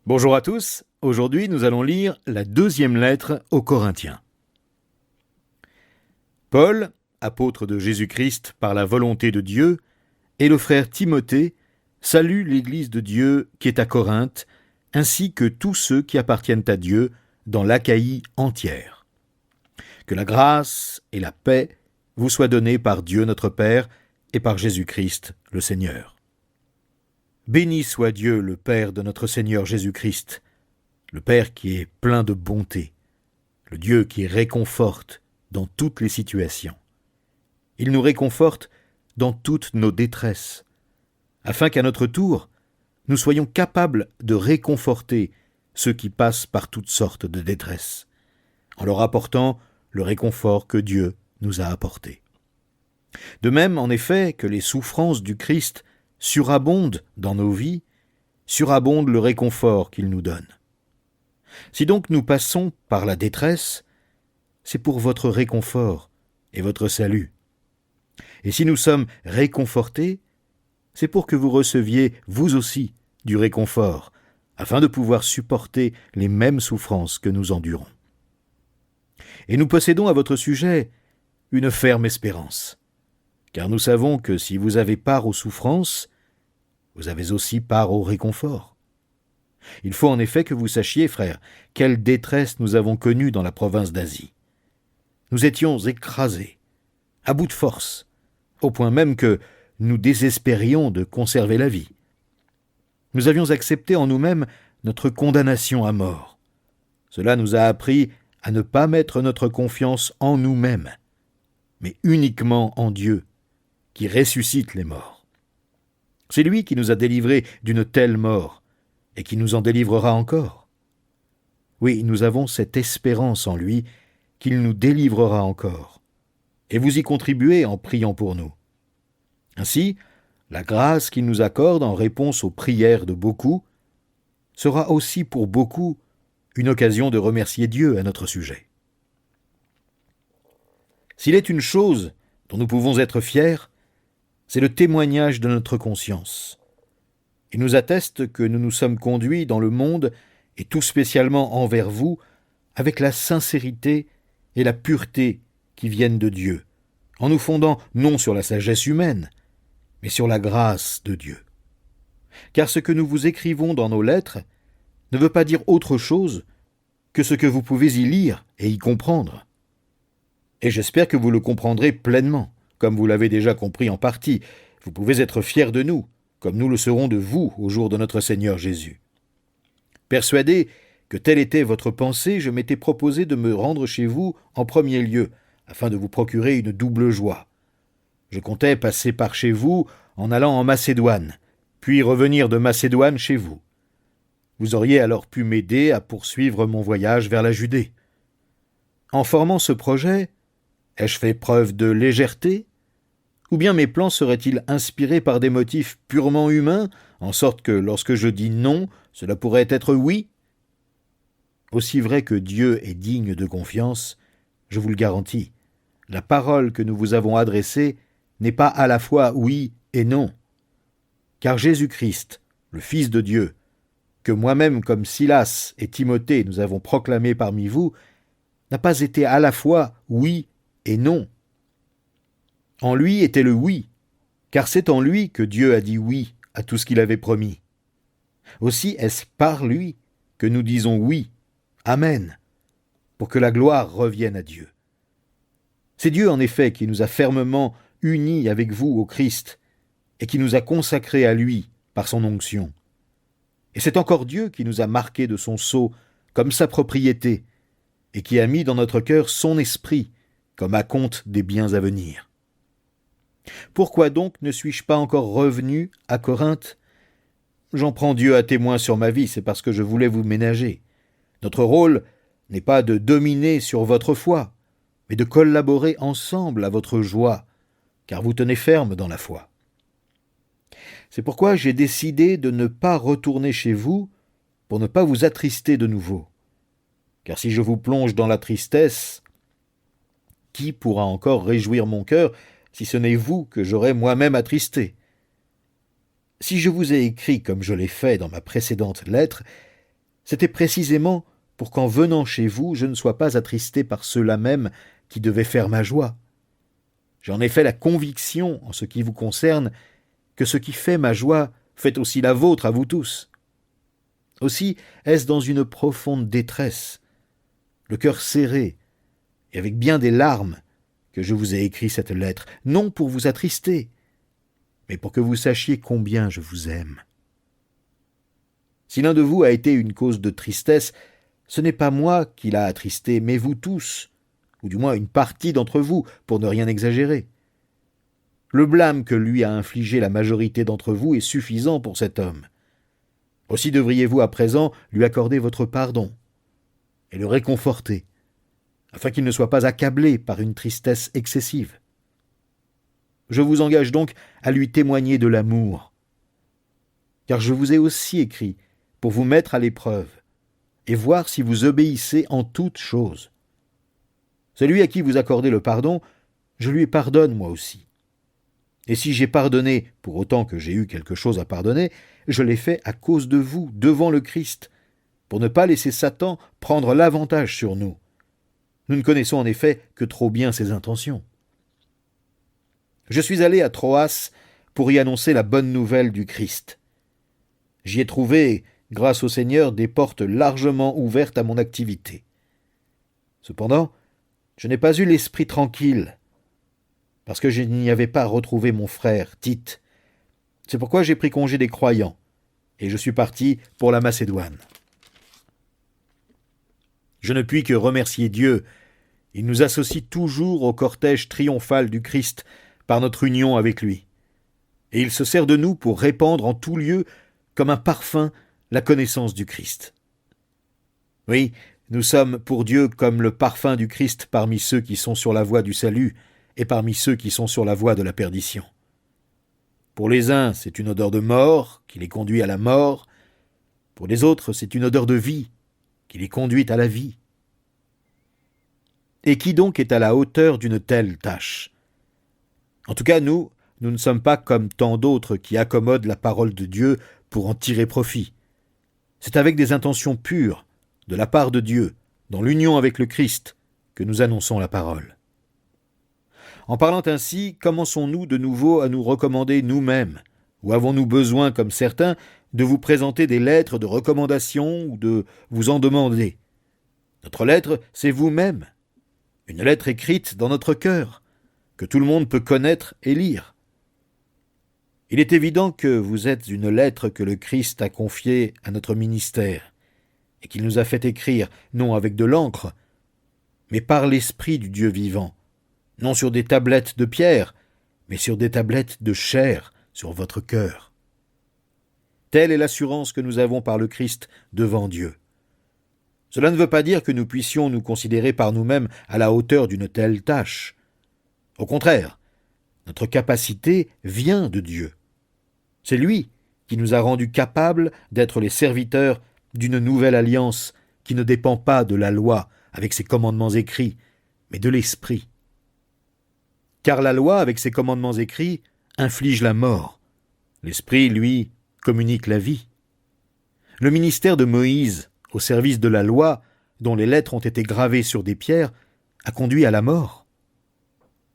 Bonjour à tous, aujourd'hui nous allons lire la deuxième lettre aux Corinthiens. Paul, apôtre de Jésus-Christ par la volonté de Dieu, et le frère Timothée saluent l'Église de Dieu qui est à Corinthe, ainsi que tous ceux qui appartiennent à Dieu dans l'Achaïe entière. Que la grâce et la paix vous soient données par Dieu notre Père et par Jésus-Christ le Seigneur. Béni soit Dieu, le Père de notre Seigneur Jésus-Christ, le Père qui est plein de bonté, le Dieu qui réconforte dans toutes les situations. Il nous réconforte dans toutes nos détresses, afin qu'à notre tour, nous soyons capables de réconforter ceux qui passent par toutes sortes de détresses, en leur apportant le réconfort que Dieu nous a apporté. De même, en effet, que les souffrances du Christ surabondent dans nos vies, surabonde le réconfort qu'il nous donne. Si donc nous passons par la détresse, c'est pour votre réconfort et votre salut. Et si nous sommes réconfortés, c'est pour que vous receviez, vous aussi, du réconfort, afin de pouvoir supporter les mêmes souffrances que nous endurons. Et nous possédons à votre sujet une ferme espérance, car nous savons que si vous avez part aux souffrances, vous avez aussi part au réconfort. Il faut en effet que vous sachiez, frères, quelle détresse nous avons connue dans la province d'Asie. Nous étions écrasés, à bout de force, au point même que nous désespérions de conserver la vie. Nous avions accepté en nous-mêmes notre condamnation à mort. Cela nous a appris à ne pas mettre notre confiance en nous-mêmes, mais uniquement en Dieu, qui ressuscite les morts. C'est lui qui nous a délivrés d'une telle mort, et qui nous en délivrera encore. Oui, nous avons cette espérance en lui, qu'il nous délivrera encore, et vous y contribuez en priant pour nous. Ainsi, la grâce qu'il nous accorde en réponse aux prières de beaucoup sera aussi pour beaucoup une occasion de remercier Dieu à notre sujet. S'il est une chose dont nous pouvons être fiers, c'est le témoignage de notre conscience. Il nous atteste que nous nous sommes conduits dans le monde, et tout spécialement envers vous, avec la sincérité et la pureté qui viennent de Dieu, en nous fondant non sur la sagesse humaine, mais sur la grâce de Dieu. Car ce que nous vous écrivons dans nos lettres ne veut pas dire autre chose que ce que vous pouvez y lire et y comprendre. Et j'espère que vous le comprendrez pleinement, comme vous l'avez déjà compris en partie. Vous pouvez être fiers de nous, comme nous le serons de vous au jour de notre Seigneur Jésus. Persuadé que telle était votre pensée, je m'étais proposé de me rendre chez vous en premier lieu, afin de vous procurer une double joie. Je comptais passer par chez vous en allant en Macédoine, puis revenir de Macédoine chez vous. Vous auriez alors pu m'aider à poursuivre mon voyage vers la Judée. En formant ce projet, ai-je fait preuve de légèreté ? Ou bien mes plans seraient-ils inspirés par des motifs purement humains, en sorte que lorsque je dis non, cela pourrait être oui ? Aussi vrai que Dieu est digne de confiance, je vous le garantis, la parole que nous vous avons adressée n'est pas à la fois oui et non. Car Jésus-Christ, le Fils de Dieu, que moi-même comme Silas et Timothée nous avons proclamé parmi vous, n'a pas été à la fois oui et non. En lui était le oui, car c'est en lui que Dieu a dit oui à tout ce qu'il avait promis. Aussi est-ce par lui que nous disons oui, Amen, pour que la gloire revienne à Dieu. C'est Dieu en effet qui nous a fermement unis avec vous au Christ et qui nous a consacrés à lui par son onction. Et c'est encore Dieu qui nous a marqués de son sceau comme sa propriété et qui a mis dans notre cœur son esprit comme acompte des biens à venir. Pourquoi donc ne suis-je pas encore revenu à Corinthe ? J'en prends Dieu à témoin sur ma vie, c'est parce que je voulais vous ménager. Notre rôle n'est pas de dominer sur votre foi, mais de collaborer ensemble à votre joie, car vous tenez ferme dans la foi. C'est pourquoi j'ai décidé de ne pas retourner chez vous pour ne pas vous attrister de nouveau. Car si je vous plonge dans la tristesse, qui pourra encore réjouir mon cœur si ce n'est vous que j'aurai moi-même attristé ? Si je vous ai écrit comme je l'ai fait dans ma précédente lettre, c'était précisément pour qu'en venant chez vous, je ne sois pas attristé par ceux-là même qui devaient faire ma joie. J'ai en effet la conviction, en ce qui vous concerne, que ce qui fait ma joie fait aussi la vôtre à vous tous. Aussi est-ce dans une profonde détresse, le cœur serré, et avec bien des larmes, que je vous ai écrit cette lettre, non pour vous attrister, mais pour que vous sachiez combien je vous aime. Si l'un de vous a été une cause de tristesse, ce n'est pas moi qui l'a attristé, mais vous tous, ou du moins une partie d'entre vous, pour ne rien exagérer. Le blâme que lui a infligé la majorité d'entre vous est suffisant pour cet homme. Aussi devriez-vous à présent lui accorder votre pardon et le réconforter, afin qu'il ne soit pas accablé par une tristesse excessive. Je vous engage donc à lui témoigner de l'amour, car je vous ai aussi écrit pour vous mettre à l'épreuve et voir si vous obéissez en toutes choses. Celui à qui vous accordez le pardon, je lui pardonne moi aussi. Et si j'ai pardonné, pour autant que j'ai eu quelque chose à pardonner, je l'ai fait à cause de vous, devant le Christ, pour ne pas laisser Satan prendre l'avantage sur nous. Nous ne connaissons en effet que trop bien ses intentions. Je suis allé à Troas pour y annoncer la bonne nouvelle du Christ. J'y ai trouvé, grâce au Seigneur, des portes largement ouvertes à mon activité. Cependant, je n'ai pas eu l'esprit tranquille, parce que je n'y avais pas retrouvé mon frère, Tite. C'est pourquoi j'ai pris congé des croyants, et je suis parti pour la Macédoine. Je ne puis que remercier Dieu. Il nous associe toujours au cortège triomphal du Christ par notre union avec lui. Et il se sert de nous pour répandre en tout lieu, comme un parfum, la connaissance du Christ. Oui, nous sommes pour Dieu comme le parfum du Christ parmi ceux qui sont sur la voie du salut et parmi ceux qui sont sur la voie de la perdition. Pour les uns, c'est une odeur de mort qui les conduit à la mort. Pour les autres, c'est une odeur de vie qui les conduit à la vie. Et qui donc est à la hauteur d'une telle tâche? En tout cas, nous ne sommes pas comme tant d'autres qui accommodent la parole de Dieu pour en tirer profit. C'est avec des intentions pures, de la part de Dieu, dans l'union avec le Christ, que nous annonçons la parole. En parlant ainsi, commençons-nous de nouveau à nous recommander nous-mêmes, ou avons-nous besoin, comme certains, de vous présenter des lettres de recommandation ou de vous en demander? Notre lettre, c'est vous-même, une lettre écrite dans notre cœur, que tout le monde peut connaître et lire. Il est évident que vous êtes une lettre que le Christ a confiée à notre ministère, et qu'il nous a fait écrire, non avec de l'encre, mais par l'Esprit du Dieu vivant, non sur des tablettes de pierre, mais sur des tablettes de chair sur votre cœur. Telle est l'assurance que nous avons par le Christ devant Dieu. Cela ne veut pas dire que nous puissions nous considérer par nous-mêmes à la hauteur d'une telle tâche. Au contraire, notre capacité vient de Dieu. C'est lui qui nous a rendus capables d'être les serviteurs d'une nouvelle alliance qui ne dépend pas de la loi avec ses commandements écrits, mais de l'Esprit. Car la loi, avec ses commandements écrits, inflige la mort. L'Esprit, lui, communique la vie. Le ministère de Moïse, au service de la loi, dont les lettres ont été gravées sur des pierres, a conduit à la mort.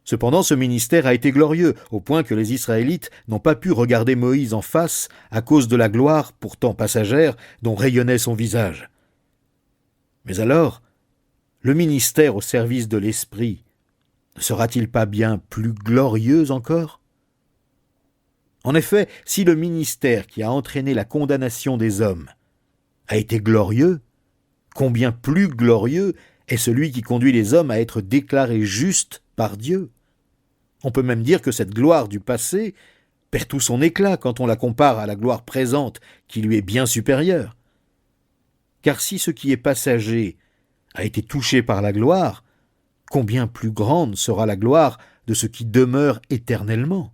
Cependant, ce ministère a été glorieux, au point que les Israélites n'ont pas pu regarder Moïse en face à cause de la gloire, pourtant passagère, dont rayonnait son visage. Mais alors, le ministère au service de l'Esprit ne sera-t-il pas bien plus glorieux encore? En effet, si le ministère qui a entraîné la condamnation des hommes a été glorieux, combien plus glorieux est celui qui conduit les hommes à être déclarés justes par Dieu. On peut même dire que cette gloire du passé perd tout son éclat quand on la compare à la gloire présente qui lui est bien supérieure. Car si ce qui est passager a été touché par la gloire, combien plus grande sera la gloire de ce qui demeure éternellement.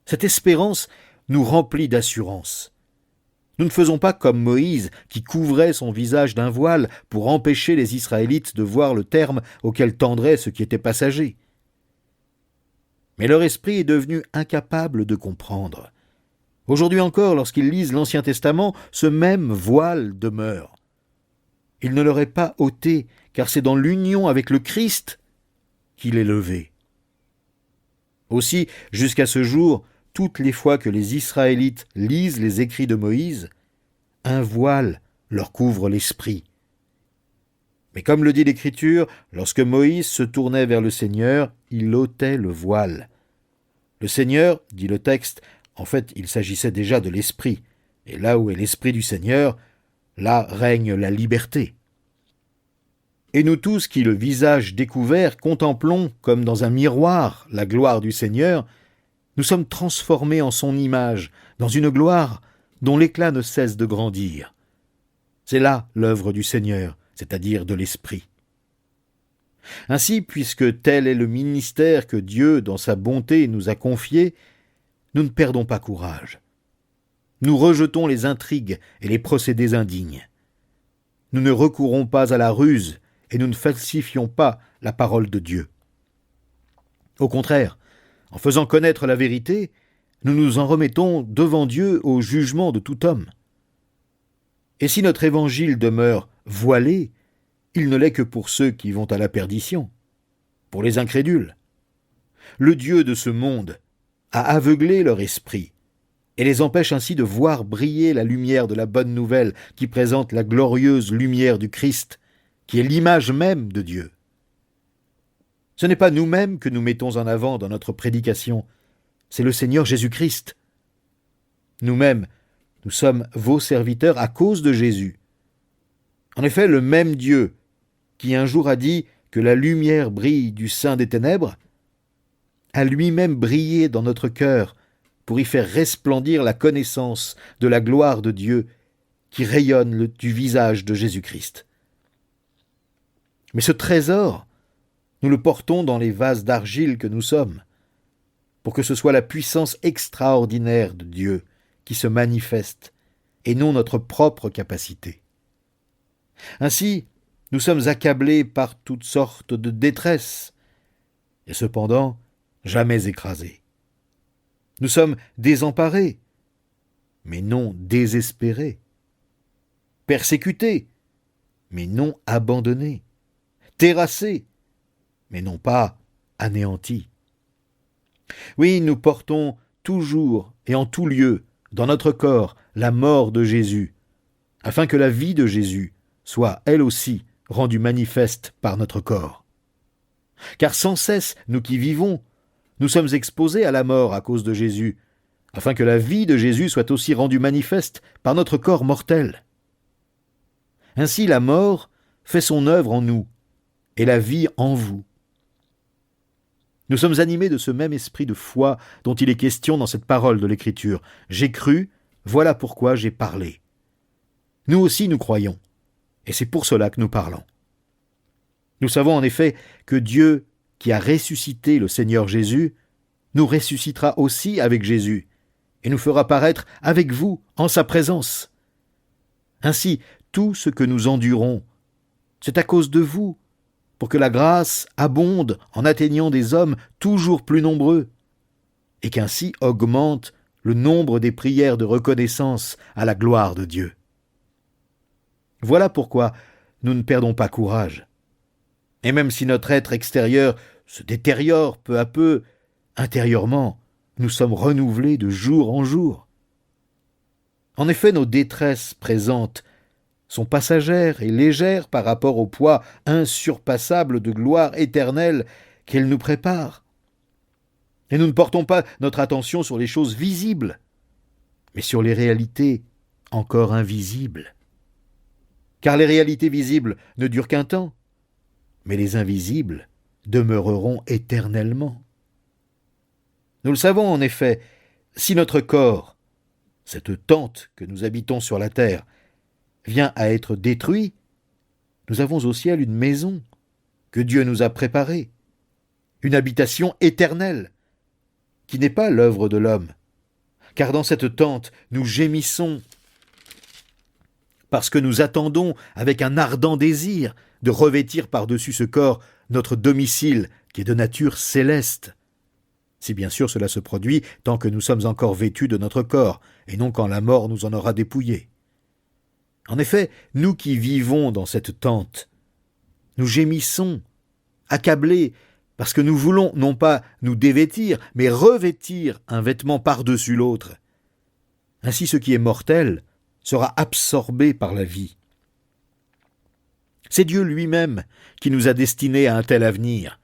Cette espérance nous remplit d'assurance. Nous ne faisons pas comme Moïse qui couvrait son visage d'un voile pour empêcher les Israélites de voir le terme auquel tendrait ce qui était passager. Mais leur esprit est devenu incapable de comprendre. Aujourd'hui encore, lorsqu'ils lisent l'Ancien Testament, ce même voile demeure. Il ne leur est pas ôté, car c'est dans l'union avec le Christ qu'il est levé. Aussi, jusqu'à ce jour, toutes les fois que les Israélites lisent les écrits de Moïse, un voile leur couvre l'esprit. Mais comme le dit l'Écriture, lorsque Moïse se tournait vers le Seigneur, il ôtait le voile. Le Seigneur, dit le texte, en fait, il s'agissait déjà de l'Esprit. Et là où est l'Esprit du Seigneur, là règne la liberté. Et nous tous qui, le visage découvert, contemplons comme dans un miroir la gloire du Seigneur, nous sommes transformés en son image, dans une gloire dont l'éclat ne cesse de grandir. C'est là l'œuvre du Seigneur, c'est-à-dire de l'Esprit. Ainsi, puisque tel est le ministère que Dieu, dans sa bonté, nous a confié, nous ne perdons pas courage. Nous rejetons les intrigues et les procédés indignes. Nous ne recourons pas à la ruse et nous ne falsifions pas la parole de Dieu. Au contraire, en faisant connaître la vérité, nous nous en remettons devant Dieu au jugement de tout homme. Et si notre évangile demeure voilé, il ne l'est que pour ceux qui vont à la perdition, pour les incrédules. Le Dieu de ce monde a aveuglé leur esprit et les empêche ainsi de voir briller la lumière de la bonne nouvelle qui présente la glorieuse lumière du Christ, qui est l'image même de Dieu. Ce n'est pas nous-mêmes que nous mettons en avant dans notre prédication, c'est le Seigneur Jésus-Christ. Nous-mêmes, nous sommes vos serviteurs à cause de Jésus. En effet, le même Dieu qui un jour a dit que la lumière brille du sein des ténèbres, a lui-même brillé dans notre cœur pour y faire resplendir la connaissance de la gloire de Dieu qui rayonne du visage de Jésus-Christ. Mais ce trésor, nous le portons dans les vases d'argile que nous sommes, pour que ce soit la puissance extraordinaire de Dieu qui se manifeste, et non notre propre capacité. Ainsi, nous sommes accablés par toutes sortes de détresses, et cependant jamais écrasés. Nous sommes désemparés, mais non désespérés, persécutés, mais non abandonnés, terrassés, mais non pas anéantis. Oui, nous portons toujours et en tout lieu, dans notre corps, la mort de Jésus, afin que la vie de Jésus soit, elle aussi, rendue manifeste par notre corps. Car sans cesse, nous qui vivons, nous sommes exposés à la mort à cause de Jésus, afin que la vie de Jésus soit aussi rendue manifeste par notre corps mortel. Ainsi la mort fait son œuvre en nous, et la vie en vous. Nous sommes animés de ce même esprit de foi dont il est question dans cette parole de l'Écriture. J'ai cru, voilà pourquoi j'ai parlé. Nous aussi nous croyons, et c'est pour cela que nous parlons. Nous savons en effet que Dieu, qui a ressuscité le Seigneur Jésus, nous ressuscitera aussi avec Jésus, et nous fera paraître avec vous en sa présence. Ainsi, tout ce que nous endurons, c'est à cause de vous, pour que la grâce abonde en atteignant des hommes toujours plus nombreux, et qu'ainsi augmente le nombre des prières de reconnaissance à la gloire de Dieu. Voilà pourquoi nous ne perdons pas courage. Et même si notre être extérieur se détériore peu à peu, intérieurement, nous sommes renouvelés de jour en jour. En effet, nos détresses présentes sont passagères et légères par rapport au poids insurpassable de gloire éternelle qu'elles nous préparent. Et nous ne portons pas notre attention sur les choses visibles, mais sur les réalités encore invisibles. Car les réalités visibles ne durent qu'un temps, mais les invisibles demeureront éternellement. Nous le savons en effet, si notre corps, cette tente que nous habitons sur la terre, vient à être détruit, nous avons au ciel une maison que Dieu nous a préparée, une habitation éternelle, qui n'est pas l'œuvre de l'homme, car dans cette tente nous gémissons, parce que nous attendons avec un ardent désir de revêtir par-dessus ce corps notre domicile qui est de nature céleste. si bien sûr cela se produit tant que nous sommes encore vêtus de notre corps, et non quand la mort nous en aura dépouillés. En effet, nous qui vivons dans cette tente, nous gémissons, accablés, parce que nous voulons non pas nous dévêtir, mais revêtir un vêtement par-dessus l'autre. Ainsi ce qui est mortel sera absorbé par la vie. C'est Dieu lui-même qui nous a destinés à un tel avenir,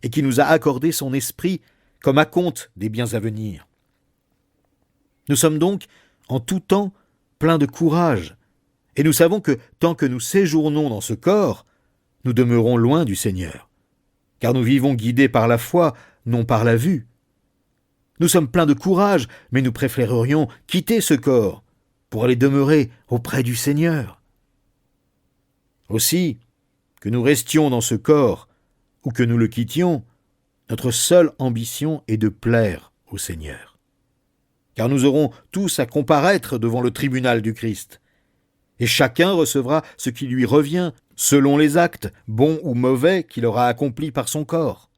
et qui nous a accordé son esprit comme acompte des biens à venir. Nous sommes donc, en tout temps, pleins de courage, et nous savons que tant que nous séjournons dans ce corps, nous demeurons loin du Seigneur, car nous vivons guidés par la foi, non par la vue. Nous sommes pleins de courage, mais nous préférerions quitter ce corps pour aller demeurer auprès du Seigneur. Aussi, que nous restions dans ce corps ou que nous le quittions, notre seule ambition est de plaire au Seigneur. Car nous aurons tous à comparaître devant le tribunal du Christ, et chacun recevra ce qui lui revient, selon les actes, bons ou mauvais, qu'il aura accomplis par son corps.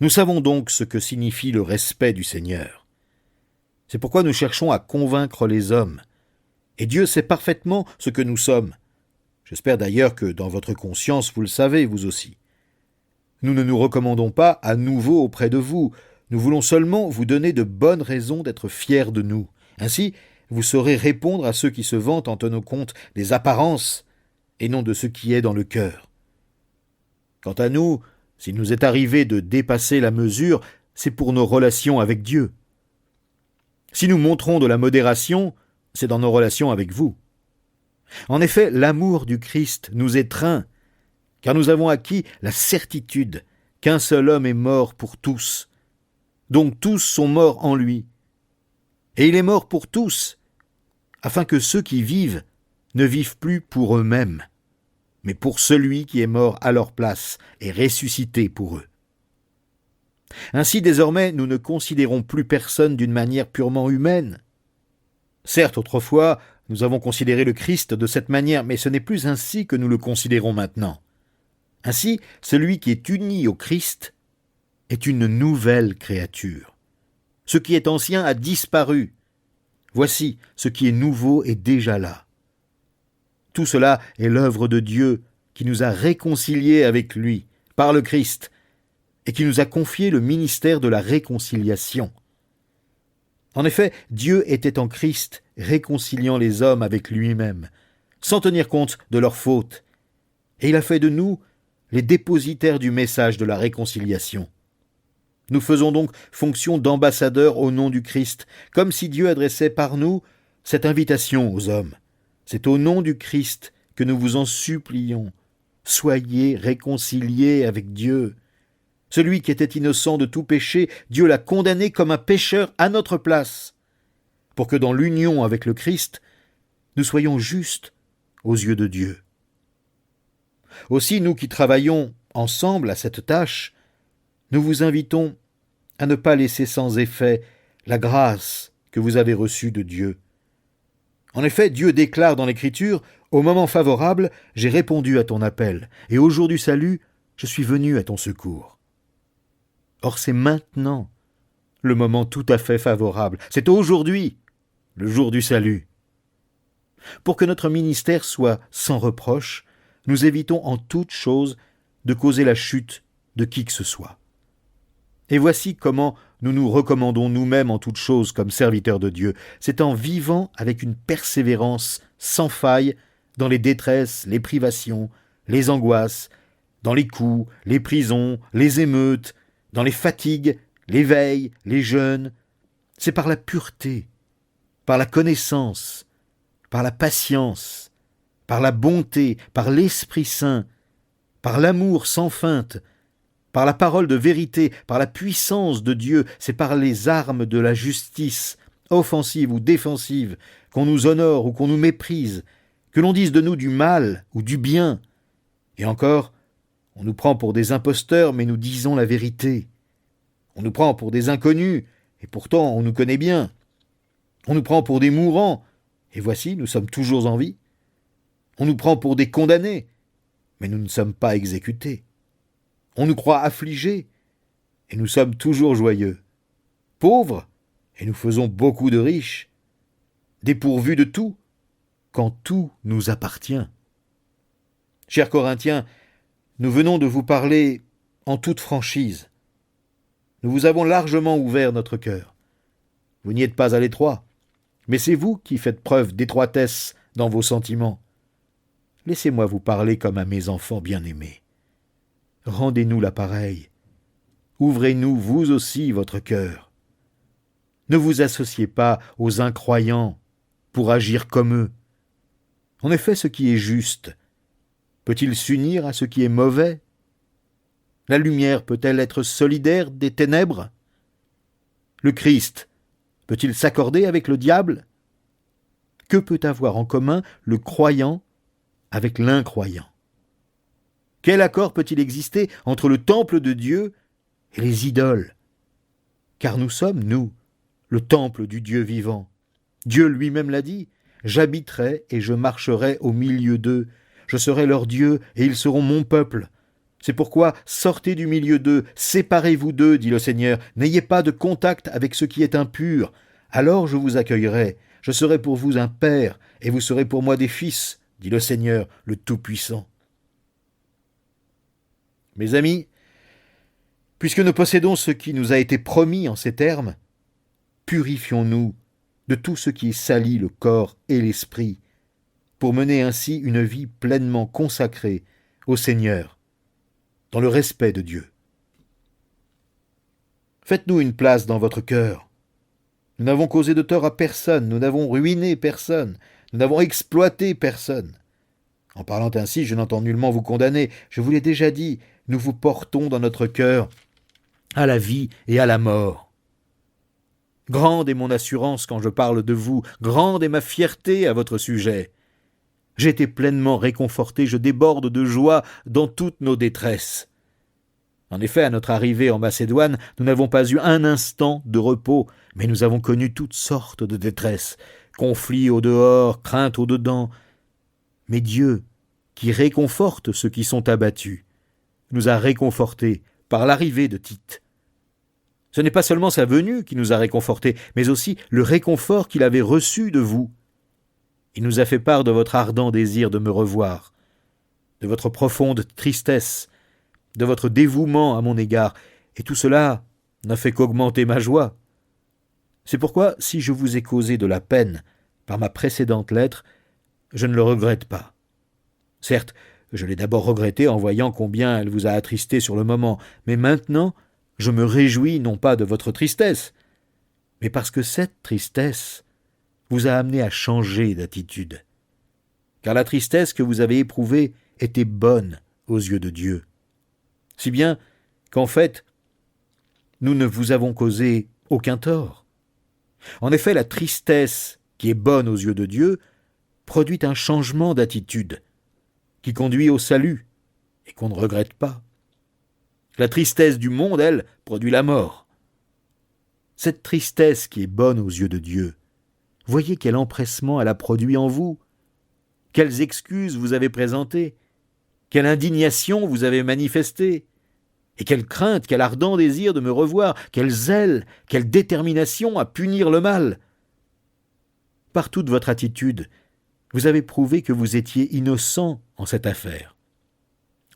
Nous savons donc ce que signifie le respect du Seigneur. C'est pourquoi nous cherchons à convaincre les hommes, et Dieu sait parfaitement ce que nous sommes. J'espère d'ailleurs que dans votre conscience vous le savez, vous aussi. Nous ne nous recommandons pas à nouveau auprès de vous, nous voulons seulement vous donner de bonnes raisons d'être fiers de nous. Ainsi, vous saurez répondre à ceux qui se vantent en tenant compte des apparences et non de ce qui est dans le cœur. Quant à nous, s'il nous est arrivé de dépasser la mesure, c'est pour nos relations avec Dieu. Si nous montrons de la modération, c'est dans nos relations avec vous. En effet, l'amour du Christ nous étreint, car nous avons acquis la certitude qu'un seul homme est mort pour tous. Donc tous sont morts en lui. Et il est mort pour tous, afin que ceux qui vivent ne vivent plus pour eux-mêmes, mais pour celui qui est mort à leur place et ressuscité pour eux. Ainsi, désormais, nous ne considérons plus personne d'une manière purement humaine. Certes, autrefois, nous avons considéré le Christ de cette manière, mais ce n'est plus ainsi que nous le considérons maintenant. Ainsi, celui qui est uni au Christ est une nouvelle créature. Ce qui est ancien a disparu. Voici, ce qui est nouveau est déjà là. Tout cela est l'œuvre de Dieu qui nous a réconciliés avec lui par le Christ et qui nous a confié le ministère de la réconciliation. En effet, Dieu était en Christ, réconciliant les hommes avec lui-même, sans tenir compte de leurs fautes, et il a fait de nous les dépositaires du message de la réconciliation. Nous faisons donc fonction d'ambassadeurs au nom du Christ, comme si Dieu adressait par nous cette invitation aux hommes. C'est au nom du Christ que nous vous en supplions. Soyez réconciliés avec Dieu. Celui qui était innocent de tout péché, Dieu l'a condamné comme un pécheur à notre place, pour que dans l'union avec le Christ, nous soyons justes aux yeux de Dieu. Aussi, nous qui travaillons ensemble à cette tâche, nous vous invitons à ne pas laisser sans effet la grâce que vous avez reçue de Dieu. En effet, Dieu déclare dans l'Écriture, « Au moment favorable, j'ai répondu à ton appel, et au jour du salut, je suis venu à ton secours. » Or c'est maintenant le moment tout à fait favorable. C'est aujourd'hui le jour du salut. Pour que notre ministère soit sans reproche, nous évitons en toute chose de causer la chute de qui que ce soit. Et voici comment nous nous recommandons nous-mêmes en toutes choses comme serviteurs de Dieu. C'est en vivant avec une persévérance sans faille dans les détresses, les privations, les angoisses, dans les coups, les prisons, les émeutes, dans les fatigues, les veilles, les jeûnes. C'est par la pureté, par la connaissance, par la patience, par la bonté, par l'Esprit Saint, par l'amour sans feinte, par la parole de vérité, par la puissance de Dieu, c'est par les armes de la justice, offensive ou défensive, qu'on nous honore ou qu'on nous méprise, que l'on dise de nous du mal ou du bien. Et encore, on nous prend pour des imposteurs, mais nous disons la vérité. On nous prend pour des inconnus, et pourtant on nous connaît bien. On nous prend pour des mourants, et voici, nous sommes toujours en vie. On nous prend pour des condamnés, mais nous ne sommes pas exécutés. On nous croit affligés, et nous sommes toujours joyeux. Pauvres, et nous faisons beaucoup de riches. Dépourvus de tout, quand tout nous appartient. Chers Corinthiens, nous venons de vous parler en toute franchise. Nous vous avons largement ouvert notre cœur. Vous n'y êtes pas à l'étroit, mais c'est vous qui faites preuve d'étroitesse dans vos sentiments. Laissez-moi vous parler comme à mes enfants bien-aimés. Rendez-nous l'appareil. Ouvrez-nous, vous aussi, votre cœur. Ne vous associez pas aux incroyants pour agir comme eux. En effet, ce qui est juste peut-il s'unir à ce qui est mauvais? La lumière peut-elle être solidaire des ténèbres? Le Christ peut-il s'accorder avec le diable? Que peut avoir en commun le croyant avec l'incroyant? Quel accord peut-il exister entre le temple de Dieu et les idoles? Car nous sommes, nous, le temple du Dieu vivant. Dieu lui-même l'a dit, « J'habiterai et je marcherai au milieu d'eux. Je serai leur Dieu et ils seront mon peuple. » C'est pourquoi sortez du milieu d'eux, séparez-vous d'eux, dit le Seigneur. N'ayez pas de contact avec ce qui est impur. Alors je vous accueillerai. Je serai pour vous un père et vous serez pour moi des fils, dit le Seigneur, le Tout-Puissant. Mes amis, puisque nous possédons ce qui nous a été promis en ces termes, purifions-nous de tout ce qui salit le corps et l'esprit, pour mener ainsi une vie pleinement consacrée au Seigneur, dans le respect de Dieu. Faites-nous une place dans votre cœur. Nous n'avons causé de tort à personne, nous n'avons ruiné personne, nous n'avons exploité personne. En parlant ainsi, je n'entends nullement vous condamner, je vous l'ai déjà dit, nous vous portons dans notre cœur à la vie et à la mort. Grande est mon assurance quand je parle de vous, grande est ma fierté à votre sujet. J'ai été pleinement réconforté, je déborde de joie dans toutes nos détresses. En effet, à notre arrivée en Macédoine, nous n'avons pas eu un instant de repos, mais nous avons connu toutes sortes de détresses, conflits au dehors, craintes au dedans. Mais Dieu, qui réconforte ceux qui sont abattus, nous a réconfortés par l'arrivée de Tite. Ce n'est pas seulement sa venue qui nous a réconfortés, mais aussi le réconfort qu'il avait reçu de vous. Il nous a fait part de votre ardent désir de me revoir, de votre profonde tristesse, de votre dévouement à mon égard, et tout cela n'a fait qu'augmenter ma joie. C'est pourquoi, si je vous ai causé de la peine par ma précédente lettre, je ne le regrette pas. Certes, je l'ai d'abord regretté en voyant combien elle vous a attristé sur le moment, mais maintenant, je me réjouis non pas de votre tristesse, mais parce que cette tristesse vous a amené à changer d'attitude. Car la tristesse que vous avez éprouvée était bonne aux yeux de Dieu. Si bien qu'en fait, nous ne vous avons causé aucun tort. En effet, la tristesse qui est bonne aux yeux de Dieu produit un changement d'attitude qui conduit au salut et qu'on ne regrette pas. La tristesse du monde, elle, produit la mort. Cette tristesse qui est bonne aux yeux de Dieu, voyez quel empressement elle a produit en vous, quelles excuses vous avez présentées, quelle indignation vous avez manifestée, et quelle crainte, quel ardent désir de me revoir, quel zèle, quelle détermination à punir le mal. Par toute votre attitude, vous avez prouvé que vous étiez innocent en cette affaire.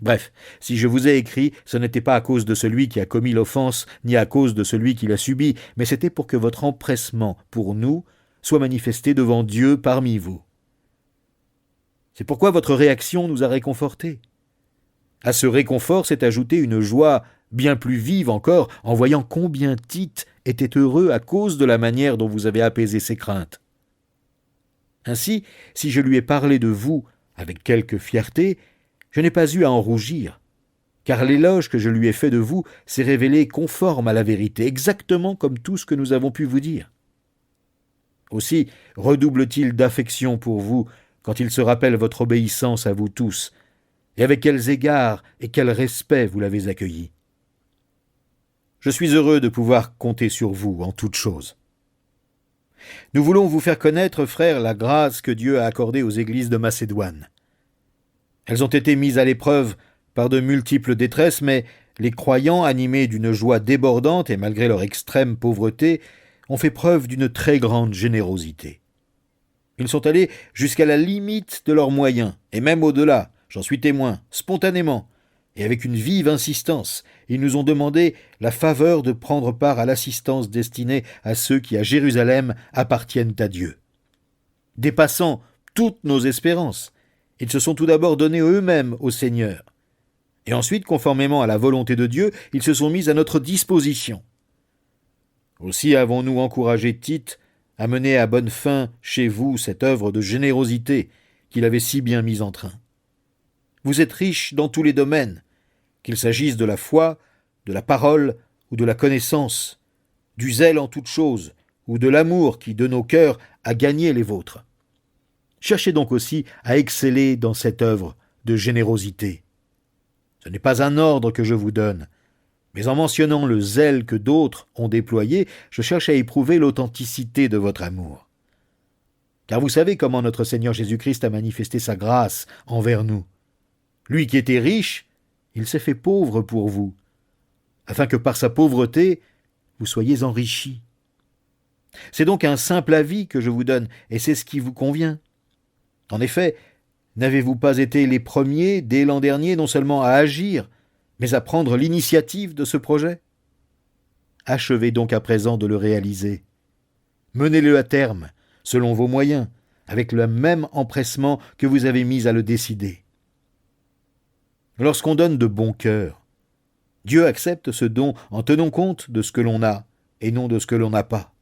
Bref, si je vous ai écrit, ce n'était pas à cause de celui qui a commis l'offense, ni à cause de celui qui l'a subi, mais c'était pour que votre empressement pour nous soit manifesté devant Dieu parmi vous. C'est pourquoi votre réaction nous a réconfortés. À ce réconfort s'est ajoutée une joie bien plus vive encore en voyant combien Tite était heureux à cause de la manière dont vous avez apaisé ses craintes. Ainsi, si je lui ai parlé de vous avec quelque fierté, je n'ai pas eu à en rougir, car l'éloge que je lui ai fait de vous s'est révélé conforme à la vérité, exactement comme tout ce que nous avons pu vous dire. Aussi redouble-t-il d'affection pour vous quand il se rappelle votre obéissance à vous tous, et avec quels égards et quel respect vous l'avez accueilli. Je suis heureux de pouvoir compter sur vous en toutes choses. Nous voulons vous faire connaître, frères, la grâce que Dieu a accordée aux églises de Macédoine. Elles ont été mises à l'épreuve par de multiples détresses, mais les croyants, animés d'une joie débordante et malgré leur extrême pauvreté, ont fait preuve d'une très grande générosité. Ils sont allés jusqu'à la limite de leurs moyens, et même au-delà, j'en suis témoin, spontanément, et avec une vive insistance, ils nous ont demandé la faveur de prendre part à l'assistance destinée à ceux qui, à Jérusalem, appartiennent à Dieu. Dépassant toutes nos espérances, ils se sont tout d'abord donnés eux-mêmes au Seigneur. Et ensuite, conformément à la volonté de Dieu, ils se sont mis à notre disposition. Aussi avons-nous encouragé Tite à mener à bonne fin chez vous cette œuvre de générosité qu'il avait si bien mise en train. Vous êtes riches dans tous les domaines, qu'il s'agisse de la foi, de la parole ou de la connaissance, du zèle en toutes choses, ou de l'amour qui, de nos cœurs, a gagné les vôtres. Cherchez donc aussi à exceller dans cette œuvre de générosité. Ce n'est pas un ordre que je vous donne, mais en mentionnant le zèle que d'autres ont déployé, je cherche à éprouver l'authenticité de votre amour. Car vous savez comment notre Seigneur Jésus-Christ a manifesté sa grâce envers nous. Lui qui était riche, il s'est fait pauvre pour vous, afin que par sa pauvreté, vous soyez enrichis. C'est donc un simple avis que je vous donne, et c'est ce qui vous convient. En effet, n'avez-vous pas été les premiers, dès l'an dernier, non seulement à agir, mais à prendre l'initiative de ce projet? Achevez donc à présent de le réaliser. Menez-le à terme, selon vos moyens, avec le même empressement que vous avez mis à le décider. Lorsqu'on donne de bon cœur, Dieu accepte ce don en tenant compte de ce que l'on a et non de ce que l'on n'a pas.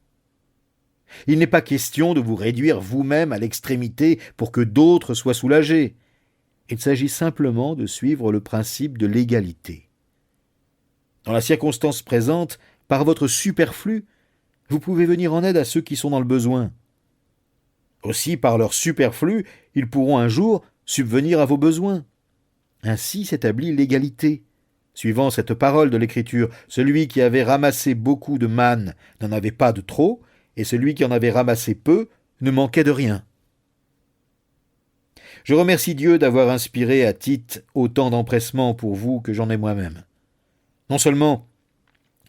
Il n'est pas question de vous réduire vous-même à l'extrémité pour que d'autres soient soulagés. Il s'agit simplement de suivre le principe de l'égalité. Dans la circonstance présente, par votre superflu, vous pouvez venir en aide à ceux qui sont dans le besoin. Aussi, par leur superflu, ils pourront un jour subvenir à vos besoins. Ainsi s'établit l'égalité. Suivant cette parole de l'Écriture, celui qui avait ramassé beaucoup de manne n'en avait pas de trop, et celui qui en avait ramassé peu ne manquait de rien. Je remercie Dieu d'avoir inspiré à Tite autant d'empressement pour vous que j'en ai moi-même. Non seulement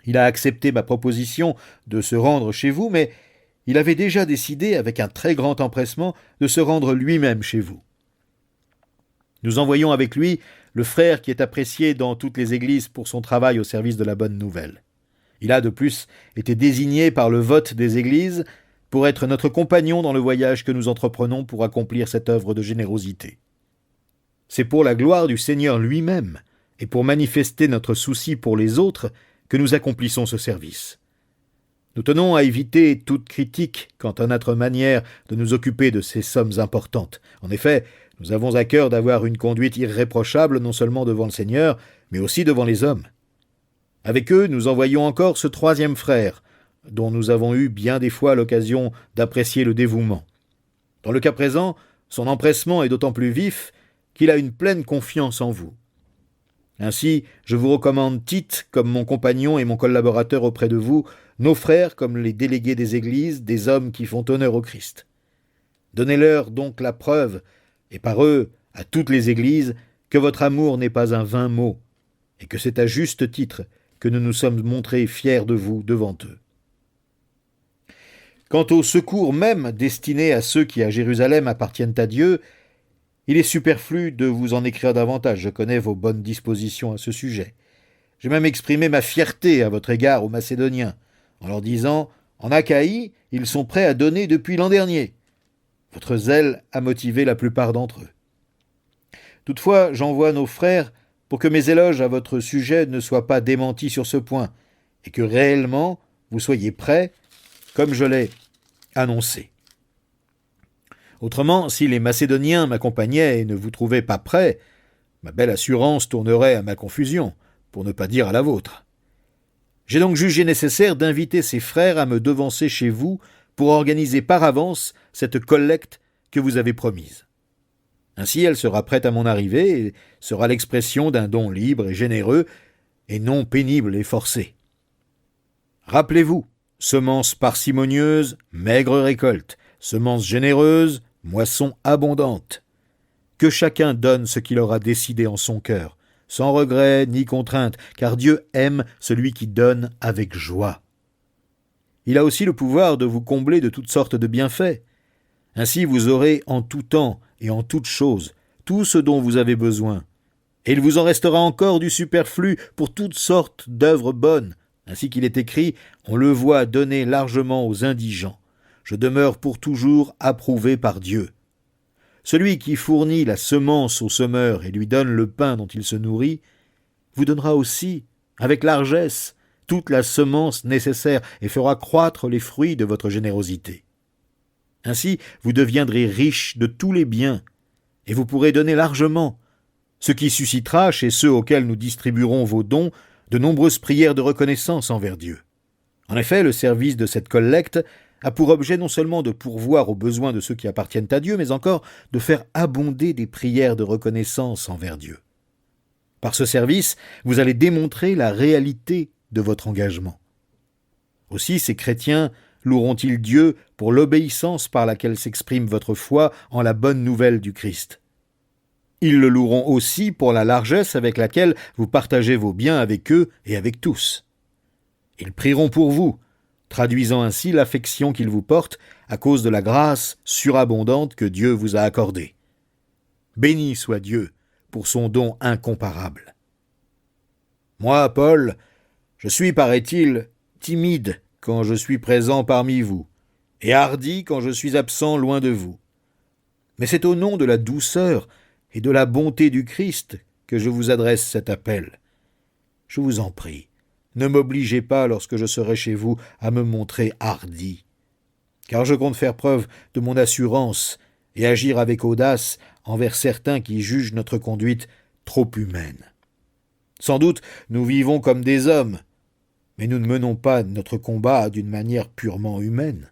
il a accepté ma proposition de se rendre chez vous, mais il avait déjà décidé, avec un très grand empressement, de se rendre lui-même chez vous. Nous envoyons avec lui le frère qui est apprécié dans toutes les églises pour son travail au service de la bonne nouvelle. Il a de plus été désigné par le vote des églises pour être notre compagnon dans le voyage que nous entreprenons pour accomplir cette œuvre de générosité. C'est pour la gloire du Seigneur lui-même et pour manifester notre souci pour les autres que nous accomplissons ce service. Nous tenons à éviter toute critique quant à notre manière de nous occuper de ces sommes importantes. En effet, nous avons à cœur d'avoir une conduite irréprochable non seulement devant le Seigneur, mais aussi devant les hommes. Avec eux, nous envoyons encore ce troisième frère, dont nous avons eu bien des fois l'occasion d'apprécier le dévouement. Dans le cas présent, son empressement est d'autant plus vif qu'il a une pleine confiance en vous. Ainsi, je vous recommande Tite comme mon compagnon et mon collaborateur auprès de vous, nos frères comme les délégués des églises, des hommes qui font honneur au Christ. Donnez-leur donc la preuve, et par eux, à toutes les églises, que votre amour n'est pas un vain mot, et que c'est à juste titre que nous nous sommes montrés fiers de vous devant eux. Quant au secours même destiné à ceux qui à Jérusalem appartiennent à Dieu, il est superflu de vous en écrire davantage, je connais vos bonnes dispositions à ce sujet. J'ai même exprimé ma fierté à votre égard aux Macédoniens, en leur disant « En Achaïe, ils sont prêts à donner depuis l'an dernier ». Votre zèle a motivé la plupart d'entre eux. Toutefois, j'envoie nos frères pour que mes éloges à votre sujet ne soient pas démentis sur ce point, et que réellement vous soyez prêts, comme je l'ai annoncé. Autrement, si les Macédoniens m'accompagnaient et ne vous trouvaient pas prêts, ma belle assurance tournerait à ma confusion, pour ne pas dire à la vôtre. J'ai donc jugé nécessaire d'inviter ces frères à me devancer chez vous pour organiser par avance cette collecte que vous avez promise. Ainsi, elle sera prête à mon arrivée et sera l'expression d'un don libre et généreux, et non pénible et forcé. Rappelez-vous, semence parcimonieuse, maigre récolte, semence généreuse, moisson abondante. Que chacun donne ce qu'il aura décidé en son cœur, sans regret ni contrainte, car Dieu aime celui qui donne avec joie. Il a aussi le pouvoir de vous combler de toutes sortes de bienfaits. Ainsi vous aurez en tout temps et en toutes choses tout ce dont vous avez besoin. Et il vous en restera encore du superflu pour toutes sortes d'œuvres bonnes. Ainsi qu'il est écrit, on le voit donner largement aux indigents. Je demeure pour toujours approuvé par Dieu. Celui qui fournit la semence au semeur et lui donne le pain dont il se nourrit, vous donnera aussi, avec largesse, toute la semence nécessaire et fera croître les fruits de votre générosité. Ainsi, vous deviendrez riches de tous les biens, et vous pourrez donner largement, ce qui suscitera chez ceux auxquels nous distribuerons vos dons de nombreuses prières de reconnaissance envers Dieu. En effet, le service de cette collecte a pour objet non seulement de pourvoir aux besoins de ceux qui appartiennent à Dieu, mais encore de faire abonder des prières de reconnaissance envers Dieu. Par ce service, vous allez démontrer la réalité de votre engagement. Aussi, ces chrétiens loueront-ils Dieu pour l'obéissance par laquelle s'exprime votre foi en la bonne nouvelle du Christ. Ils le loueront aussi pour la largesse avec laquelle vous partagez vos biens avec eux et avec tous. Ils prieront pour vous, traduisant ainsi l'affection qu'ils vous portent à cause de la grâce surabondante que Dieu vous a accordée. Béni soit Dieu pour son don incomparable. Moi, Paul, je suis, paraît-il, timide quand je suis présent parmi vous, et hardi quand je suis absent loin de vous. Mais c'est au nom de la douceur et de la bonté du Christ que je vous adresse cet appel. Je vous en prie, ne m'obligez pas lorsque je serai chez vous à me montrer hardi, car je compte faire preuve de mon assurance et agir avec audace envers certains qui jugent notre conduite trop humaine. Sans doute, nous vivons comme des hommes, mais nous ne menons pas notre combat d'une manière purement humaine.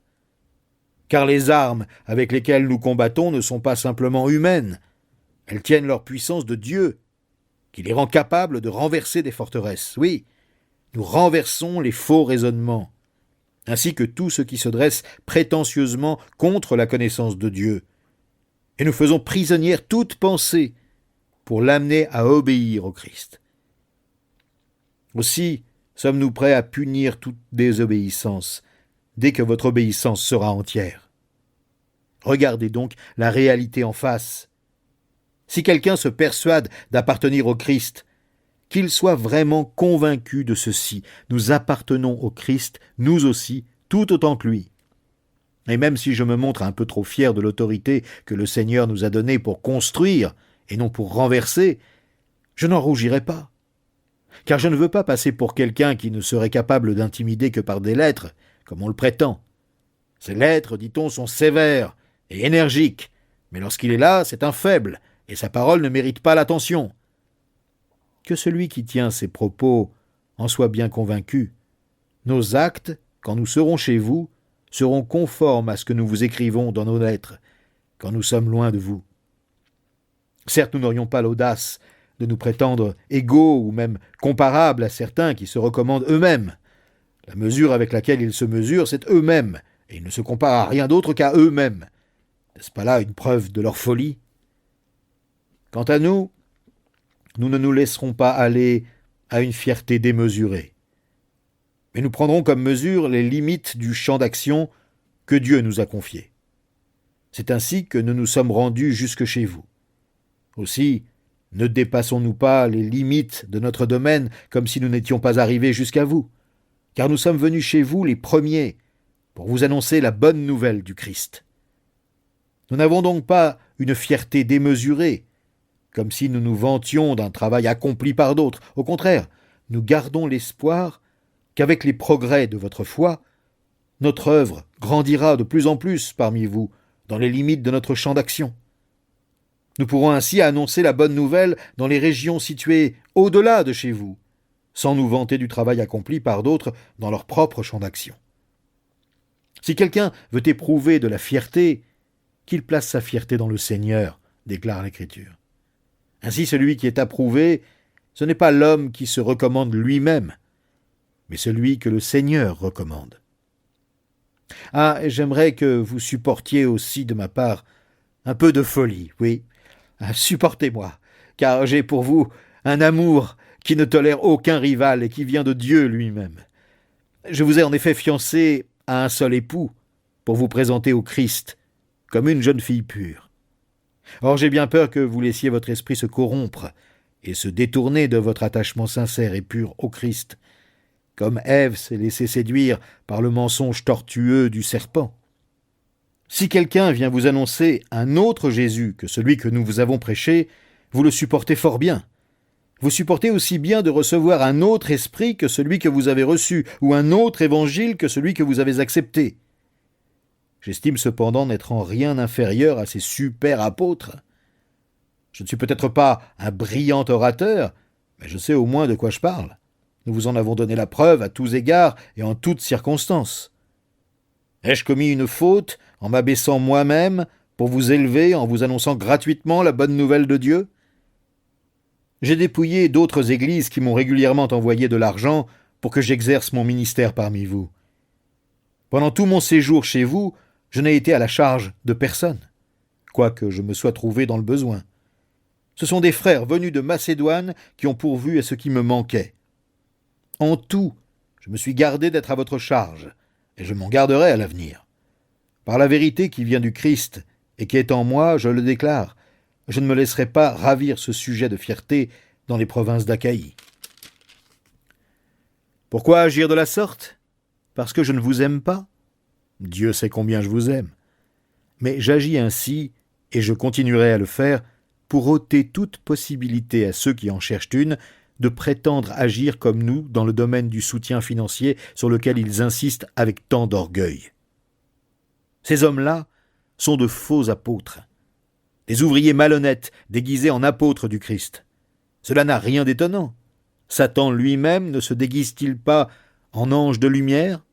Car les armes avec lesquelles nous combattons ne sont pas simplement humaines, elles tiennent leur puissance de Dieu, qui les rend capables de renverser des forteresses. Oui, nous renversons les faux raisonnements, ainsi que tout ce qui se dresse prétentieusement contre la connaissance de Dieu, et nous faisons prisonnière toute pensée pour l'amener à obéir au Christ. Aussi, sommes-nous prêts à punir toute désobéissance, dès que votre obéissance sera entière. Regardez donc la réalité en face. Si quelqu'un se persuade d'appartenir au Christ, qu'il soit vraiment convaincu de ceci. Nous appartenons au Christ, nous aussi, tout autant que lui. Et même si je me montre un peu trop fier de l'autorité que le Seigneur nous a donnée pour construire et non pour renverser, je n'en rougirai pas. Car je ne veux pas passer pour quelqu'un qui ne serait capable d'intimider que par des lettres, comme on le prétend. Ces lettres, dit-on, sont sévères et énergiques, mais lorsqu'il est là, c'est un faible, et sa parole ne mérite pas l'attention. Que celui qui tient ces propos en soit bien convaincu. Nos actes, quand nous serons chez vous, seront conformes à ce que nous vous écrivons dans nos lettres, quand nous sommes loin de vous. Certes, nous n'aurions pas l'audace de nous prétendre égaux ou même comparables à certains qui se recommandent eux-mêmes. La mesure avec laquelle ils se mesurent, c'est eux-mêmes, et ils ne se comparent à rien d'autre qu'à eux-mêmes. N'est-ce pas là une preuve de leur folie ? Quant à nous, nous ne nous laisserons pas aller à une fierté démesurée. Mais nous prendrons comme mesure les limites du champ d'action que Dieu nous a confié. C'est ainsi que nous nous sommes rendus jusque chez vous. Aussi, ne dépassons-nous pas les limites de notre domaine comme si nous n'étions pas arrivés jusqu'à vous, car nous sommes venus chez vous les premiers pour vous annoncer la bonne nouvelle du Christ. Nous n'avons donc pas une fierté démesurée, comme si nous nous vantions d'un travail accompli par d'autres. Au contraire, nous gardons l'espoir qu'avec les progrès de votre foi, notre œuvre grandira de plus en plus parmi vous, dans les limites de notre champ d'action. Nous pourrons ainsi annoncer la bonne nouvelle dans les régions situées au-delà de chez vous, sans nous vanter du travail accompli par d'autres dans leur propre champ d'action. Si quelqu'un veut éprouver de la fierté, qu'il place sa fierté dans le Seigneur, déclare l'Écriture. Ainsi, celui qui est approuvé, ce n'est pas l'homme qui se recommande lui-même, mais celui que le Seigneur recommande. Ah, j'aimerais que vous supportiez aussi de ma part un peu de folie, oui. Supportez-moi, car j'ai pour vous un amour qui ne tolère aucun rival et qui vient de Dieu lui-même. Je vous ai en effet fiancé à un seul époux pour vous présenter au Christ comme une jeune fille pure. Or j'ai bien peur que vous laissiez votre esprit se corrompre et se détourner de votre attachement sincère et pur au Christ, comme Ève s'est laissée séduire par le mensonge tortueux du serpent. Si quelqu'un vient vous annoncer un autre Jésus que celui que nous vous avons prêché, vous le supportez fort bien. Vous supportez aussi bien de recevoir un autre esprit que celui que vous avez reçu, ou un autre évangile que celui que vous avez accepté. J'estime cependant n'être en rien inférieur à ces super apôtres. Je ne suis peut-être pas un brillant orateur, mais je sais au moins de quoi je parle. Nous vous en avons donné la preuve à tous égards et en toutes circonstances. Ai-je commis une faute en m'abaissant moi-même pour vous élever en vous annonçant gratuitement la bonne nouvelle de Dieu ? J'ai dépouillé d'autres églises qui m'ont régulièrement envoyé de l'argent pour que j'exerce mon ministère parmi vous. Pendant tout mon séjour chez vous, je n'ai été à la charge de personne, quoique je me sois trouvé dans le besoin. Ce sont des frères venus de Macédoine qui ont pourvu à ce qui me manquait. En tout, je me suis gardé d'être à votre charge, et je m'en garderai à l'avenir. Par la vérité qui vient du Christ et qui est en moi, je le déclare, je ne me laisserai pas ravir ce sujet de fierté dans les provinces d'Achaïe. Pourquoi agir de la sorte ? Parce que je ne vous aime pas ? Dieu sait combien je vous aime. Mais j'agis ainsi, et je continuerai à le faire, pour ôter toute possibilité à ceux qui en cherchent une de prétendre agir comme nous dans le domaine du soutien financier sur lequel ils insistent avec tant d'orgueil. Ces hommes-là sont de faux apôtres, des ouvriers malhonnêtes déguisés en apôtres du Christ. Cela n'a rien d'étonnant. Satan lui-même ne se déguise-t-il pas en ange de lumière ?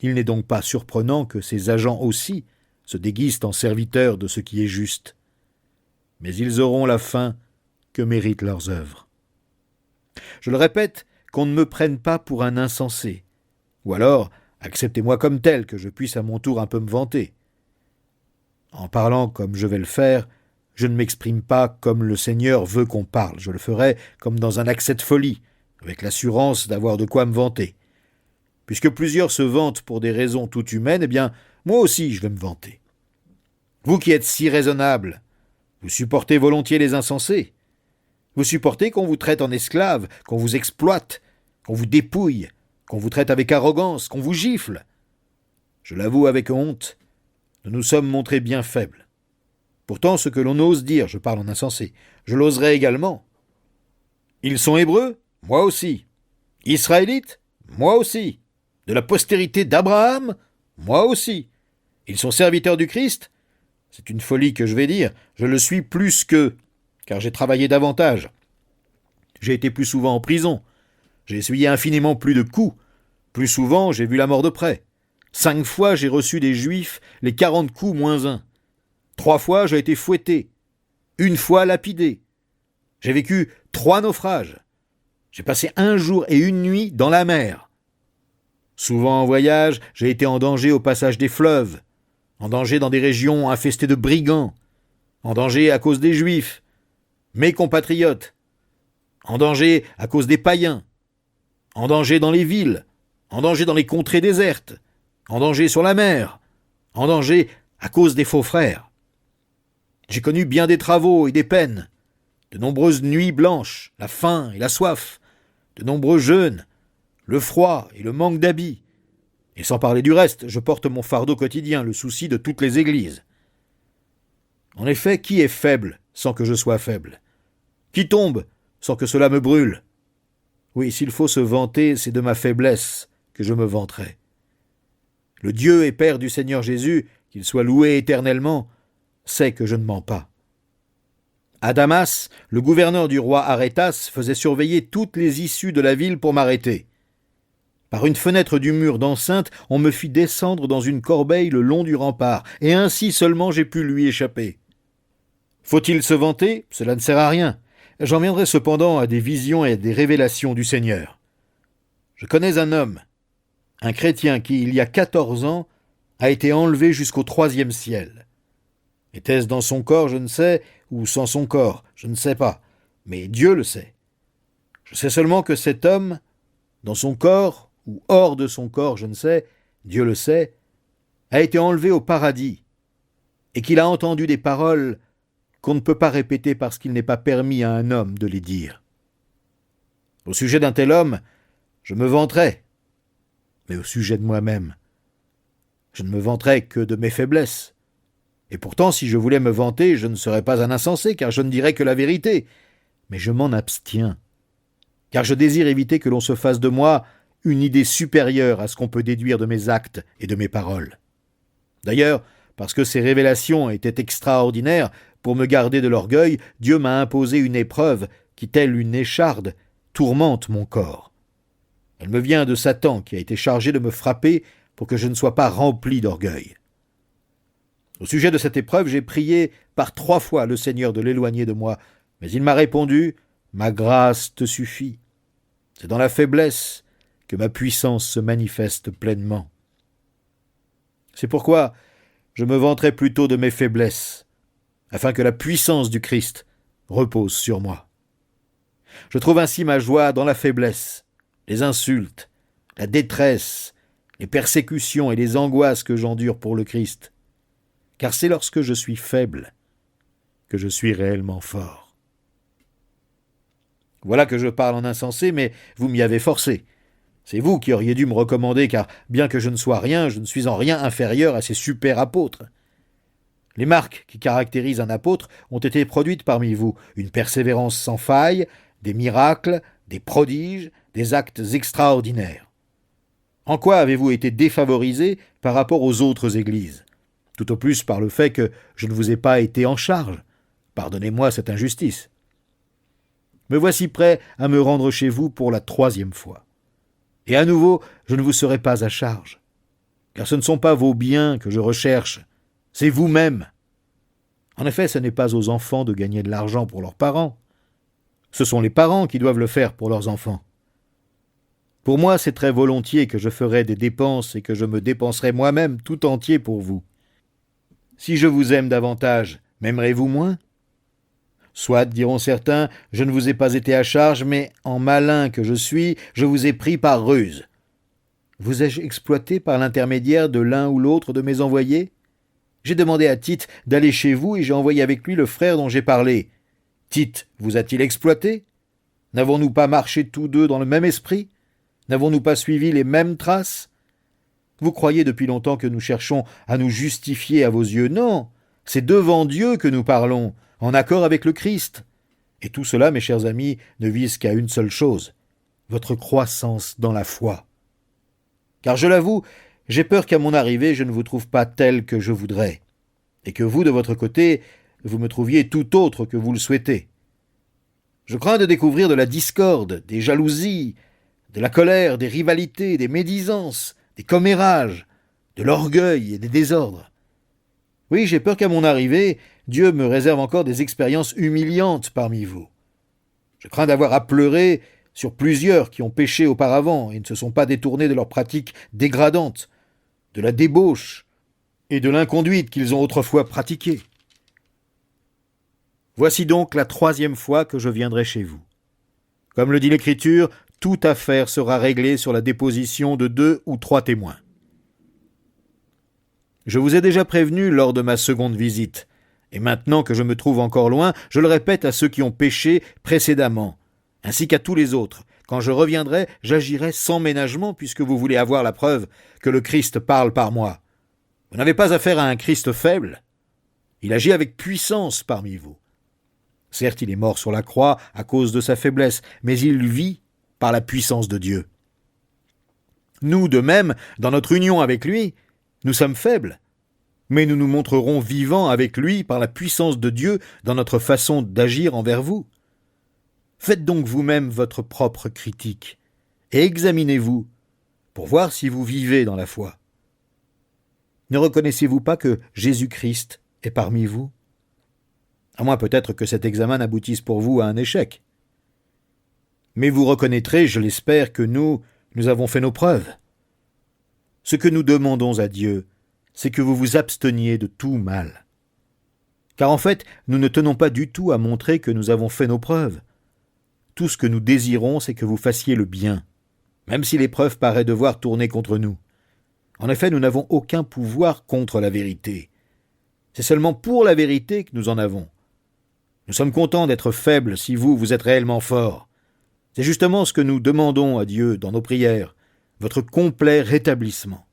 Il n'est donc pas surprenant que ces agents aussi se déguisent en serviteurs de ce qui est juste. Mais ils auront la fin que méritent leurs œuvres. Je le répète, qu'on ne me prenne pas pour un insensé, ou alors acceptez-moi comme tel, que je puisse à mon tour un peu me vanter. En parlant comme je vais le faire, je ne m'exprime pas comme le Seigneur veut qu'on parle, je le ferai comme dans un accès de folie, avec l'assurance d'avoir de quoi me vanter. Puisque plusieurs se vantent pour des raisons toutes humaines, eh bien, moi aussi je vais me vanter. Vous qui êtes si raisonnable, vous supportez volontiers les insensés. Vous supportez qu'on vous traite en esclave, qu'on vous exploite, qu'on vous dépouille, qu'on vous traite avec arrogance, qu'on vous gifle. Je l'avoue avec honte, nous nous sommes montrés bien faibles. Pourtant, ce que l'on ose dire, je parle en insensé, je l'oserai également. Ils sont hébreux, moi aussi. Israélites, moi aussi. De la postérité d'Abraham, moi aussi. Ils sont serviteurs du Christ. C'est une folie que je vais dire, je le suis plus qu'eux, car j'ai travaillé davantage. J'ai été plus souvent en prison. J'ai essuyé infiniment plus de coups. Plus souvent, j'ai vu la mort de près. 5 fois, j'ai reçu des Juifs les 40 coups moins 1. 3 fois, j'ai été fouetté. 1 fois, lapidé. J'ai vécu 3 naufrages. J'ai passé 1 jour et 1 nuit dans la mer. Souvent en voyage, j'ai été en danger au passage des fleuves, en danger dans des régions infestées de brigands, en danger à cause des Juifs, mes compatriotes, en danger à cause des païens, en danger dans les villes, en danger dans les contrées désertes, en danger sur la mer, en danger à cause des faux frères. J'ai connu bien des travaux et des peines, de nombreuses nuits blanches, la faim et la soif, de nombreux jeûnes, le froid et le manque d'habits. Et sans parler du reste, je porte mon fardeau quotidien, le souci de toutes les églises. En effet, qui est faible sans que je sois faible ? Qui tombe sans que cela me brûle ? Oui, s'il faut se vanter, c'est de ma faiblesse que je me vanterai. Le Dieu et Père du Seigneur Jésus, qu'il soit loué éternellement, sait que je ne mens pas. À Damas, le gouverneur du roi Arétas faisait surveiller toutes les issues de la ville pour m'arrêter. Par une fenêtre du mur d'enceinte, on me fit descendre dans une corbeille le long du rempart, et ainsi seulement j'ai pu lui échapper. Faut-il se vanter ? Cela ne sert à rien. J'en viendrai cependant à des visions et à des révélations du Seigneur. Je connais un homme, un chrétien qui, il y a 14 ans, a été enlevé jusqu'au 3e ciel. Était-ce dans son corps, je ne sais, ou sans son corps, je ne sais pas. mais Dieu le sait. Je sais seulement que cet homme, dans son corps, ou hors de son corps, je ne sais, Dieu le sait, a été enlevé au paradis, et qu'il a entendu des paroles qu'on ne peut pas répéter parce qu'il n'est pas permis à un homme de les dire. Au sujet d'un tel homme, je me vanterais, mais au sujet de moi-même, je ne me vanterais que de mes faiblesses. Et pourtant, si je voulais me vanter, je ne serais pas un insensé, car je ne dirais que la vérité. Mais je m'en abstiens, car je désire éviter que l'on se fasse de moi une idée supérieure à ce qu'on peut déduire de mes actes et de mes paroles. D'ailleurs, parce que ces révélations étaient extraordinaires, pour me garder de l'orgueil, Dieu m'a imposé une épreuve qui, telle une écharde, tourmente mon corps. Elle me vient de Satan, qui a été chargé de me frapper pour que je ne sois pas rempli d'orgueil. Au sujet de cette épreuve, j'ai prié par 3 fois le Seigneur de l'éloigner de moi, mais il m'a répondu « Ma grâce te suffit. C'est dans la faiblesse que ma puissance se manifeste pleinement. » C'est pourquoi je me vanterai plutôt de mes faiblesses, afin que la puissance du Christ repose sur moi. Je trouve ainsi ma joie dans la faiblesse, les insultes, la détresse, les persécutions et les angoisses que j'endure pour le Christ, car c'est lorsque je suis faible que je suis réellement fort. Voilà que je parle en insensé, mais vous m'y avez forcé. C'est vous qui auriez dû me recommander, car bien que je ne sois rien, je ne suis en rien inférieur à ces super apôtres. Les marques qui caractérisent un apôtre ont été produites parmi vous, une persévérance sans faille, des miracles, des prodiges, des actes extraordinaires. En quoi avez-vous été défavorisé par rapport aux autres églises? Tout au plus par le fait que je ne vous ai pas été en charge. Pardonnez-moi cette injustice. Me voici prêt à me rendre chez vous pour la 3e fois. Et à nouveau, je ne vous serai pas à charge. Car ce ne sont pas vos biens que je recherche, c'est vous-même. En effet, ce n'est pas aux enfants de gagner de l'argent pour leurs parents. Ce sont les parents qui doivent le faire pour leurs enfants. Pour moi, c'est très volontiers que je ferai des dépenses et que je me dépenserai moi-même tout entier pour vous. Si je vous aime davantage, m'aimerez-vous moins? Soit, diront certains, je ne vous ai pas été à charge, mais en malin que je suis, je vous ai pris par ruse. Vous ai-je exploité par l'intermédiaire de l'un ou l'autre de mes envoyés? J'ai demandé à Tite d'aller chez vous et j'ai envoyé avec lui le frère dont j'ai parlé. Tite vous a-t-il exploité? N'avons-nous pas marché tous deux dans le même esprit? N'avons-nous pas suivi les mêmes traces? Vous croyez depuis longtemps que nous cherchons à nous justifier à vos yeux? Non, c'est devant Dieu que nous parlons, en accord avec le Christ. Et tout cela, mes chers amis, ne vise qu'à une seule chose, votre croissance dans la foi. Car je l'avoue, j'ai peur qu'à mon arrivée, je ne vous trouve pas tel que je voudrais, et que vous, de votre côté, vous me trouviez tout autre que vous le souhaitez. Je crains de découvrir de la discorde, des jalousies, de la colère, des rivalités, des médisances, des commérages, de l'orgueil et des désordres. Oui, j'ai peur qu'à mon arrivée, Dieu me réserve encore des expériences humiliantes parmi vous. Je crains d'avoir à pleurer sur plusieurs qui ont péché auparavant et ne se sont pas détournés de leurs pratiques dégradantes, de la débauche et de l'inconduite qu'ils ont autrefois pratiquée. Voici donc la 3e fois que je viendrai chez vous. Comme le dit l'Écriture, toute affaire sera réglée sur la déposition de 2 ou 3 témoins. Je vous ai déjà prévenu lors de ma 2e visite, et maintenant que je me trouve encore loin, je le répète à ceux qui ont péché précédemment, ainsi qu'à tous les autres. Quand je reviendrai, j'agirai sans ménagement, puisque vous voulez avoir la preuve que le Christ parle par moi. Vous n'avez pas affaire à un Christ faible. Il agit avec puissance parmi vous. Certes, il est mort sur la croix à cause de sa faiblesse, mais il vit par la puissance de Dieu. Nous, de même, dans notre union avec lui, nous sommes faibles, mais nous nous montrerons vivants avec lui par la puissance de Dieu dans notre façon d'agir envers vous. Faites donc vous-même votre propre critique et examinez-vous pour voir si vous vivez dans la foi. Ne reconnaissez-vous pas que Jésus-Christ est parmi vous? À moins peut-être que cet examen n'aboutisse pour vous à un échec. Mais vous reconnaîtrez, je l'espère, que nous avons fait nos preuves. Ce que nous demandons à Dieu, c'est que vous vous absteniez de tout mal. Car en fait, nous ne tenons pas du tout à montrer que nous avons fait nos preuves. tout ce que nous désirons, c'est que vous fassiez le bien, même si l'épreuve paraît devoir tourner contre nous. En effet, nous n'avons aucun pouvoir contre la vérité. C'est seulement pour la vérité que nous en avons. Nous sommes contents d'être faibles si vous êtes réellement forts. C'est justement ce que nous demandons à Dieu dans nos prières, votre complet rétablissement.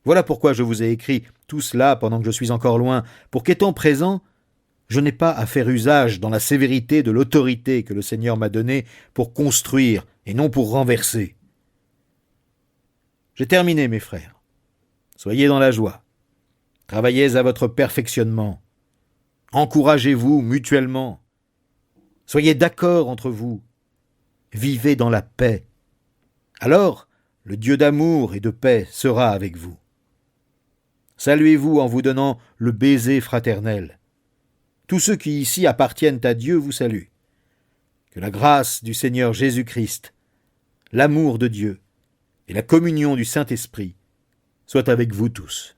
Voilà pourquoi je vous ai écrit tout cela pendant que je suis encore loin, pour qu'étant présent, je n'ai pas à faire usage dans la sévérité de l'autorité que le Seigneur m'a donnée pour construire et non pour renverser. J'ai terminé, mes frères. Soyez dans la joie. Travaillez à votre perfectionnement. Encouragez-vous mutuellement. Soyez d'accord entre vous. Vivez dans la paix. Alors, le Dieu d'amour et de paix sera avec vous. Saluez-vous en vous donnant le baiser fraternel. Tous ceux qui ici appartiennent à Dieu vous saluent. Que la grâce du Seigneur Jésus-Christ, l'amour de Dieu et la communion du Saint-Esprit soient avec vous tous.